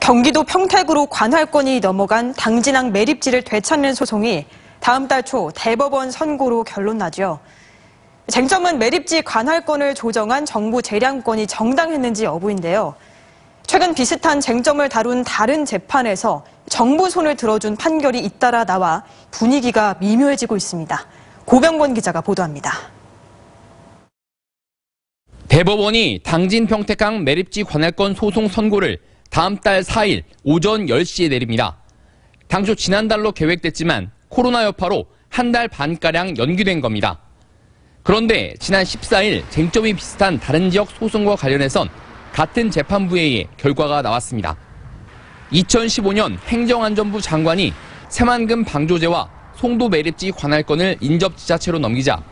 경기도 평택으로 관할권이 넘어간 당진항 매립지를 되찾는 소송이 다음 달 초 대법원 선고로 결론나죠. 쟁점은 매립지 관할권을 조정한 정부 재량권이 정당했는지 여부인데요. 최근 비슷한 쟁점을 다룬 다른 재판에서 정부 손을 들어준 판결이 잇따라 나와 분위기가 미묘해지고 있습니다. 고병권 기자가 보도합니다. 대법원이 당진 평택항 매립지 관할권 소송 선고를 다음 달 4일 오전 10시에 내립니다. 당초 지난달로 계획됐지만 코로나 여파로 한 달 반가량 연기된 겁니다. 그런데 지난 14일 쟁점이 비슷한 다른 지역 소송과 관련해선 같은 재판부에 의해 결과가 나왔습니다. 2015년 행정안전부 장관이 새만금 방조제와 송도 매립지 관할권을 인접지자체로 넘기자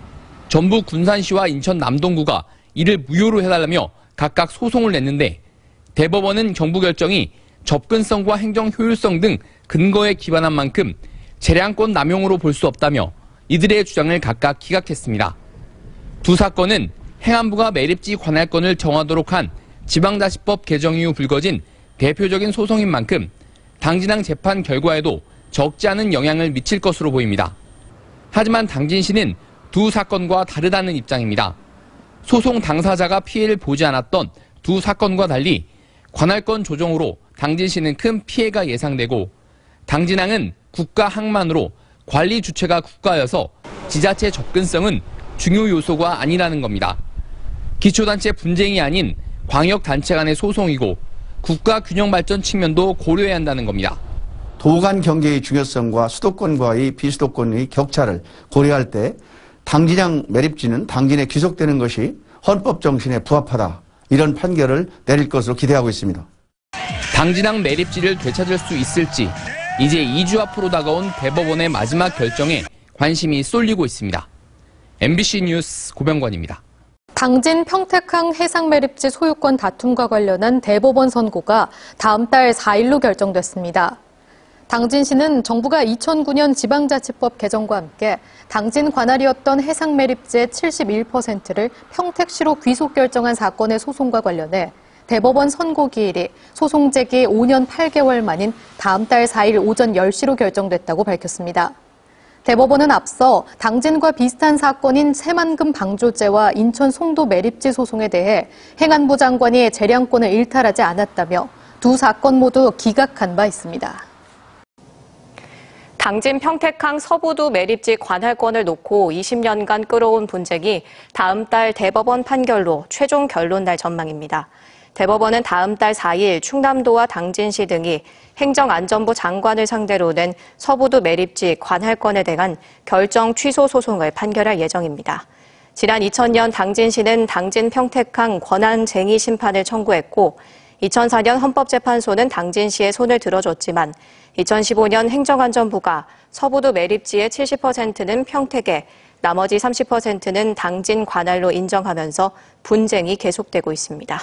전북 군산시와 인천 남동구가 이를 무효로 해달라며 각각 소송을 냈는데 대법원은 정부 결정이 접근성과 행정 효율성 등 근거에 기반한 만큼 재량권 남용으로 볼 수 없다며 이들의 주장을 각각 기각했습니다. 두 사건은 행안부가 매립지 관할권을 정하도록 한 지방자치법 개정 이후 불거진 대표적인 소송인 만큼 당진항 재판 결과에도 적지 않은 영향을 미칠 것으로 보입니다. 하지만 당진시는 두 사건과 다르다는 입장입니다. 소송 당사자가 피해를 보지 않았던 두 사건과 달리 관할권 조정으로 당진시는 큰 피해가 예상되고 당진항은 국가 항만으로 관리 주체가 국가여서 지자체 접근성은 중요 요소가 아니라는 겁니다. 기초단체 분쟁이 아닌 광역단체 간의 소송이고 국가 균형 발전 측면도 고려해야 한다는 겁니다. 도간 경계의 중요성과 수도권과의 비수도권의 격차를 고려할 때 당진항 매립지는 당진에 귀속되는 것이 헌법 정신에 부합하다. 이런 판결을 내릴 것으로 기대하고 있습니다. 당진항 매립지를 되찾을 수 있을지 이제 2주 앞으로 다가온 대법원의 마지막 결정에 관심이 쏠리고 있습니다. MBC 뉴스 고병권입니다. 당진 평택항 해상 매립지 소유권 다툼과 관련한 대법원 선고가 다음 달 4일로 결정됐습니다. 당진시는 정부가 2009년 지방자치법 개정과 함께 당진 관할이었던 해상 매립지의 71%를 평택시로 귀속 결정한 사건의 소송과 관련해 대법원 선고 기일이 소송 제기 5년 8개월 만인 다음 달 4일 오전 10시로 결정됐다고 밝혔습니다. 대법원은 앞서 당진과 비슷한 사건인 새만금 방조제와 인천 송도 매립지 소송에 대해 행안부 장관이 재량권을 일탈하지 않았다며 두 사건 모두 기각한 바 있습니다. 당진 평택항 서부도 매립지 관할권을 놓고 20년간 끌어온 분쟁이 다음 달 대법원 판결로 최종 결론 날 전망입니다. 대법원은 다음 달 4일 충남도와 당진시 등이 행정안전부 장관을 상대로 낸 서부도 매립지 관할권에 대한 결정 취소 소송을 판결할 예정입니다. 지난 2000년 당진시는 당진 평택항 권한쟁의 심판을 청구했고 2004년 헌법재판소는 당진시의 손을 들어줬지만 2015년 행정안전부가 서부도 매립지의 70%는 평택에 나머지 30%는 당진 관할로 인정하면서 분쟁이 계속되고 있습니다.